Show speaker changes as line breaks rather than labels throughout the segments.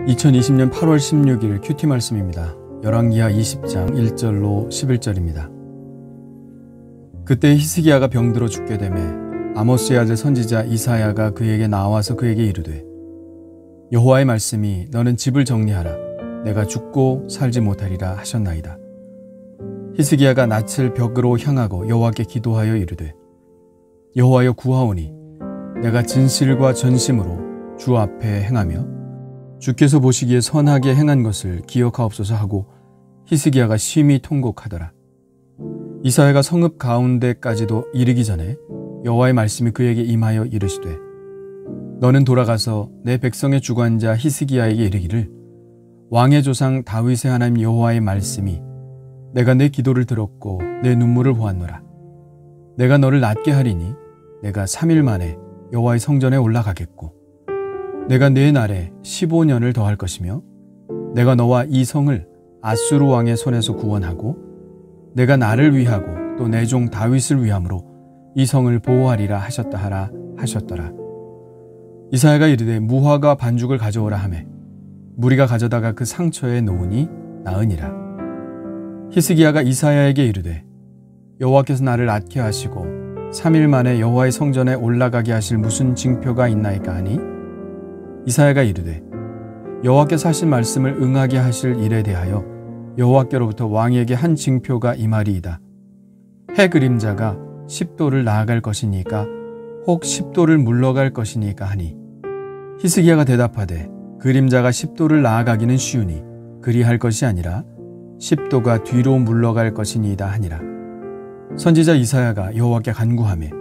2020년 8월 16일 큐티 말씀입니다. 열왕기하 20장 1절로 11절입니다. 그때 히스기야가 병들어 죽게 되매 아모스의 아들 선지자 이사야가 그에게 나와서 그에게 이르되 여호와의 말씀이 너는 집을 정리하라 내가 죽고 살지 못하리라 하셨나이다. 히스기야가 낯을 벽으로 향하고 여호와께 기도하여 이르되 여호와여 구하오니 내가 진실과 전심으로 주 앞에 행하며 주께서 보시기에 선하게 행한 것을 기억하옵소서 하고 히스기야가 심히 통곡하더라. 이사야가 성읍 가운데까지도 이르기 전에 여호와의 말씀이 그에게 임하여 이르시되 너는 돌아가서 내 백성의 주관자 히스기야에게 이르기를 왕의 조상 다윗의 하나님 여호와의 말씀이 내가 내 기도를 들었고 내 눈물을 보았노라. 내가 너를 낫게 하리니 내가 3일 만에 여호와의 성전에 올라가겠고 내가 네 날에 15년을 더할 것이며 내가 너와 이 성을 아수르 왕의 손에서 구원하고 내가 나를 위하고 또 내 종 다윗을 위함으로 이 성을 보호하리라 하셨다 하라 하셨더라. 이사야가 이르되 무화과 반죽을 가져오라 하매 무리가 가져다가 그 상처에 놓으니 나으니라. 히스기야가 이사야에게 이르되 여호와께서 나를 낫게 하시고 3일 만에 여호와의 성전에 올라가게 하실 무슨 징표가 있나이까 하니 이사야가 이르되 여호와께서 하신 말씀을 응하게 하실 일에 대하여 여호와께로부터 왕에게 한 징표가 임하리이다. 해 그림자가 10도를 나아갈 것이니까 혹 10도를 물러갈 것이니까 하니 히스기야가 대답하되 그림자가 10도를 나아가기는 쉬우니 그리할 것이 아니라 10도가 뒤로 물러갈 것이니이다 하니라. 선지자 이사야가 여호와께 간구하매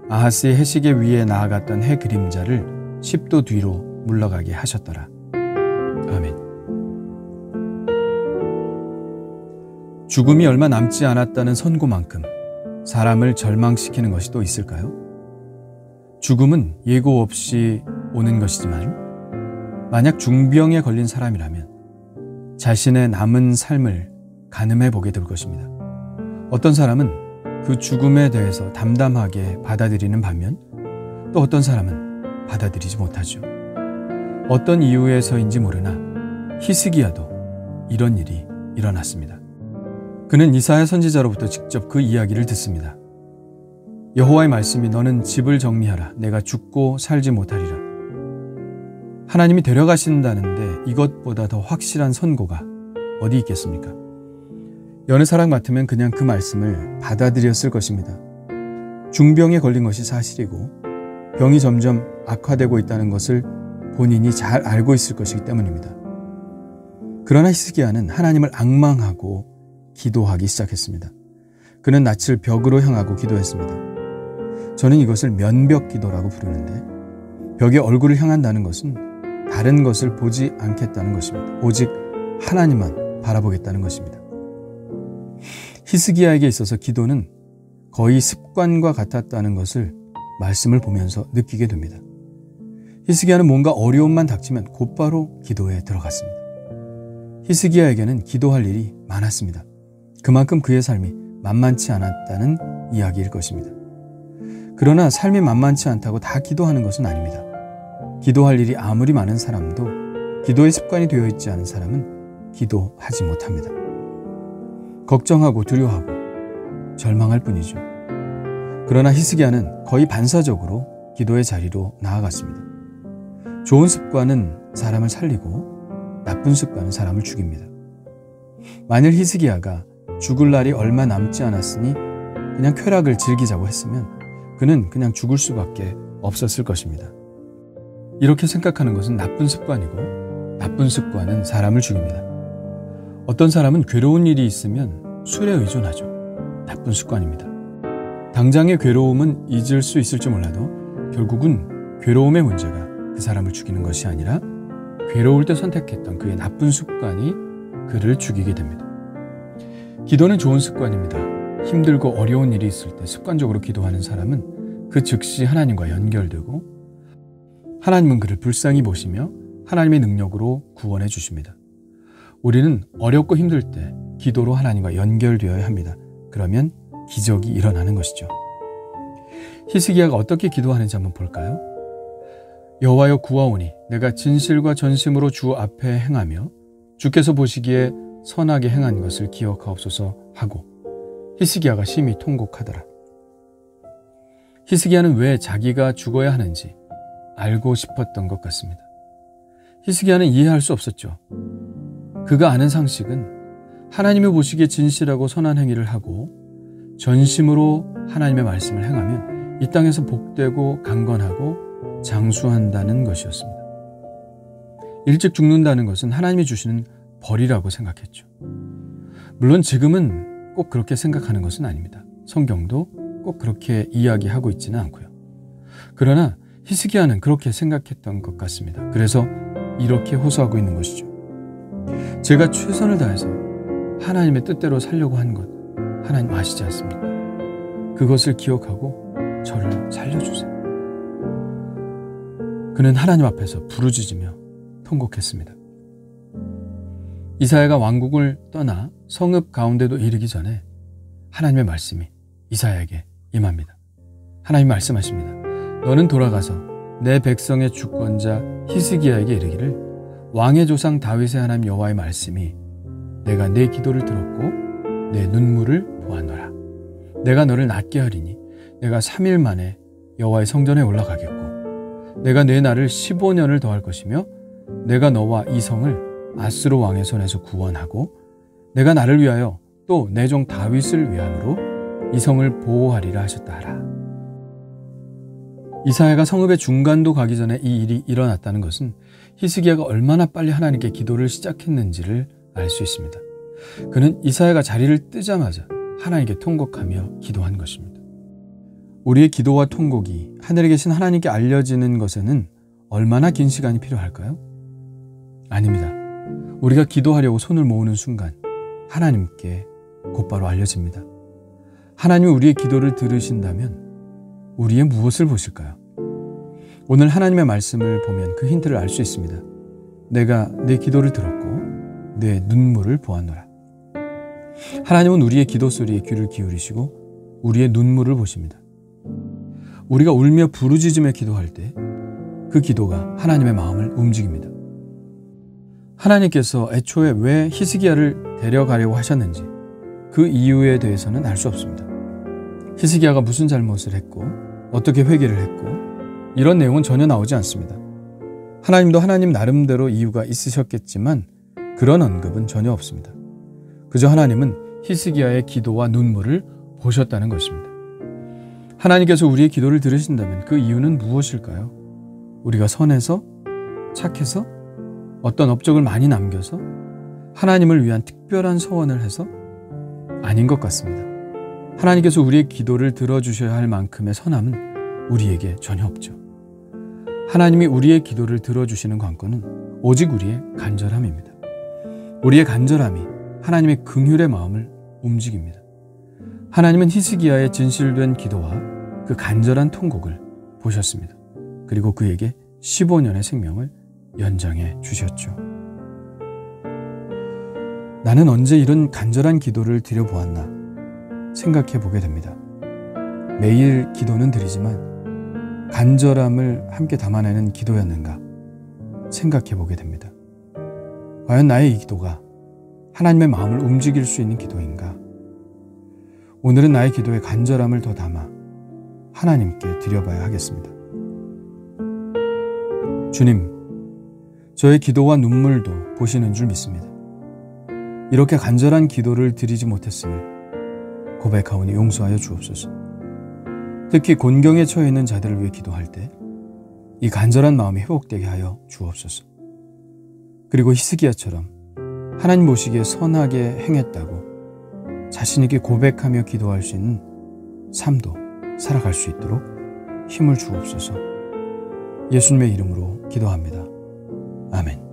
아하스의 해시계 위에 나아갔던 해 그림자를 10도 뒤로 물러가게 하셨더라. 아멘. 죽음이 얼마 남지 않았다는 선고만큼 사람을 절망시키는 것이 또 있을까요? 죽음은 예고 없이 오는 것이지만 만약 중병에 걸린 사람이라면 자신의 남은 삶을 가늠해 보게 될 것입니다. 어떤 사람은 그 죽음에 대해서 담담하게 받아들이는 반면 또 어떤 사람은 받아들이지 못하죠. 어떤 이유에서인지 모르나 히스기야도 이런 일이 일어났습니다. 그는 이사야 선지자로부터 직접 그 이야기를 듣습니다. 여호와의 말씀이 너는 집을 정리하라 내가 죽고 살지 못하리라. 하나님이 데려가신다는데 이것보다 더 확실한 선고가 어디 있겠습니까? 여느 사람 같으면 그냥 그 말씀을 받아들였을 것입니다. 중병에 걸린 것이 사실이고 병이 점점 악화되고 있다는 것을 본인이 잘 알고 있을 것이기 때문입니다. 그러나 히스기야는 하나님을 앙망하고 기도하기 시작했습니다. 그는 낯을 벽으로 향하고 기도했습니다. 저는 이것을 면벽 기도라고 부르는데 벽의 얼굴을 향한다는 것은 다른 것을 보지 않겠다는 것입니다. 오직 하나님만 바라보겠다는 것입니다. 히스기야에게 있어서 기도는 거의 습관과 같았다는 것을 말씀을 보면서 느끼게 됩니다. 히스기야는 뭔가 어려움만 닥치면 곧바로 기도에 들어갔습니다. 히스기야에게는 기도할 일이 많았습니다. 그만큼 그의 삶이 만만치 않았다는 이야기일 것입니다. 그러나 삶이 만만치 않다고 다 기도하는 것은 아닙니다. 기도할 일이 아무리 많은 사람도 기도의 습관이 되어 있지 않은 사람은 기도하지 못합니다. 걱정하고 두려워하고 절망할 뿐이죠. 그러나 히스기야는 거의 반사적으로 기도의 자리로 나아갔습니다. 좋은 습관은 사람을 살리고 나쁜 습관은 사람을 죽입니다. 만일 히스기야가 죽을 날이 얼마 남지 않았으니 그냥 쾌락을 즐기자고 했으면 그는 그냥 죽을 수밖에 없었을 것입니다. 이렇게 생각하는 것은 나쁜 습관이고 나쁜 습관은 사람을 죽입니다. 어떤 사람은 괴로운 일이 있으면 술에 의존하죠. 나쁜 습관입니다. 당장의 괴로움은 잊을 수 있을지 몰라도 결국은 괴로움의 문제가 그 사람을 죽이는 것이 아니라 괴로울 때 선택했던 그의 나쁜 습관이 그를 죽이게 됩니다. 기도는 좋은 습관입니다. 힘들고 어려운 일이 있을 때 습관적으로 기도하는 사람은 그 즉시 하나님과 연결되고 하나님은 그를 불쌍히 보시며 하나님의 능력으로 구원해 주십니다. 우리는 어렵고 힘들 때 기도로 하나님과 연결되어야 합니다. 그러면 기적이 일어나는 것이죠. 히스기야가 어떻게 기도하는지 한번 볼까요? 여호와여 구하오니 내가 진실과 전심으로 주 앞에 행하며 주께서 보시기에 선하게 행한 것을 기억하옵소서 하고 히스기야가 심히 통곡하더라. 히스기야는 왜 자기가 죽어야 하는지 알고 싶었던 것 같습니다. 히스기야는 이해할 수 없었죠. 그가 아는 상식은 하나님이 보시기에 진실하고 선한 행위를 하고 전심으로 하나님의 말씀을 행하면 이 땅에서 복되고 강건하고 장수한다는 것이었습니다. 일찍 죽는다는 것은 하나님이 주시는 벌이라고 생각했죠. 물론 지금은 꼭 그렇게 생각하는 것은 아닙니다. 성경도 꼭 그렇게 이야기하고 있지는 않고요. 그러나 히스기야는 그렇게 생각했던 것 같습니다. 그래서 이렇게 호소하고 있는 것이죠. 제가 최선을 다해서 하나님의 뜻대로 살려고 한 것 하나님 아시지 않습니까? 그것을 기억하고 저를 살려주세요. 그는 하나님 앞에서 부르짖으며 통곡했습니다. 이사야가 왕국을 떠나 성읍 가운데도 이르기 전에 하나님의 말씀이 이사야에게 임합니다. 하나님 말씀하십니다. 너는 돌아가서 내 백성의 주권자 히스기야에게 이르기를 왕의 조상 다윗의 하나님 여호와의 말씀이 내가 내 기도를 들었고 내 눈물을 보았노라. 내가 너를 낫게 하리니 내가 3일 만에 여호와의 성전에 올라가겠고 내가 내 날을 15년을 더할 것이며 내가 너와 이 성을 아스로 왕의 손에서 구원하고 내가 나를 위하여 또 내 종 다윗을 위함으로 이 성을 보호하리라 하셨다 하라. 이사야가 성읍의 중간도 가기 전에 이 일이 일어났다는 것은 히스기야가 얼마나 빨리 하나님께 기도를 시작했는지를 알 수 있습니다. 그는 이사야가 자리를 뜨자마자 하나님께 통곡하며 기도한 것입니다. 우리의 기도와 통곡이 하늘에 계신 하나님께 알려지는 것에는 얼마나 긴 시간이 필요할까요? 아닙니다. 우리가 기도하려고 손을 모으는 순간 하나님께 곧바로 알려집니다. 하나님이 우리의 기도를 들으신다면 우리의 무엇을 보실까요? 오늘 하나님의 말씀을 보면 그 힌트를 알 수 있습니다. 내가 내 기도를 들었고 내 눈물을 보았노라. 하나님은 우리의 기도 소리에 귀를 기울이시고 우리의 눈물을 보십니다. 우리가 울며 부르짖으며 기도할 때 그 기도가 하나님의 마음을 움직입니다. 하나님께서 애초에 왜 히스기야를 데려가려고 하셨는지 그 이유에 대해서는 알 수 없습니다. 히스기야가 무슨 잘못을 했고 어떻게 회개를 했고 이런 내용은 전혀 나오지 않습니다. 하나님도 하나님 나름대로 이유가 있으셨겠지만 그런 언급은 전혀 없습니다. 그저 하나님은 히스기야의 기도와 눈물을 보셨다는 것입니다. 하나님께서 우리의 기도를 들으신다면 그 이유는 무엇일까요? 우리가 선해서? 착해서? 어떤 업적을 많이 남겨서? 하나님을 위한 특별한 소원을 해서? 아닌 것 같습니다. 하나님께서 우리의 기도를 들어주셔야 할 만큼의 선함은 우리에게 전혀 없죠. 하나님이 우리의 기도를 들어주시는 관건은 오직 우리의 간절함입니다. 우리의 간절함이 하나님의 긍휼의 마음을 움직입니다. 하나님은 히스기야의 진실된 기도와 그 간절한 통곡을 보셨습니다. 그리고 그에게 15년의 생명을 연장해 주셨죠. 나는 언제 이런 간절한 기도를 드려보았나 생각해 보게 됩니다. 매일 기도는 드리지만 간절함을 함께 담아내는 기도였는가 생각해 보게 됩니다. 과연 나의 이 기도가 하나님의 마음을 움직일 수 있는 기도인가? 오늘은 나의 기도에 간절함을 더 담아 하나님께 드려봐야 하겠습니다. 주님, 저의 기도와 눈물도 보시는 줄 믿습니다. 이렇게 간절한 기도를 드리지 못했음을 고백하오니 용서하여 주옵소서. 특히 곤경에 처해 있는 자들을 위해 기도할 때 이 간절한 마음이 회복되게 하여 주옵소서. 그리고 히스기야처럼 하나님 보시기에 선하게 행했다고 자신 있게 고백하며 기도할 수 있는 삶도 살아갈 수 있도록 힘을 주옵소서. 예수님의 이름으로 기도합니다. 아멘.